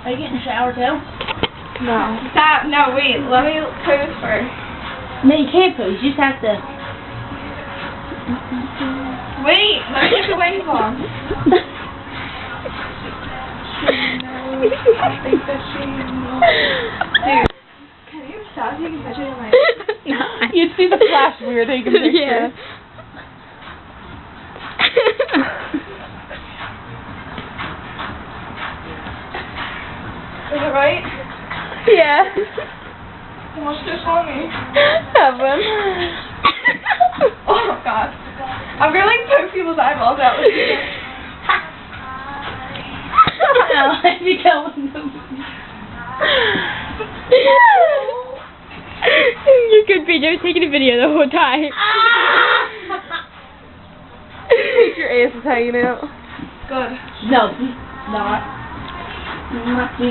Are you getting a shower too? No. Stop. No, wait. Let me pose first. No, you can't pose. You just have to. Wait. Let me get the wings on. I think that she knows. Dude, can you stop taking pictures of my... No. You see the flash when we were taking pictures. Yeah. Is it right? Yeah. What's this for me? Have one. Oh, God. I'm gonna, like, poke people's eyeballs out with you. I think I want to. You could be just taking a video the whole time. Your ass is hanging out. Good. No, not. Not you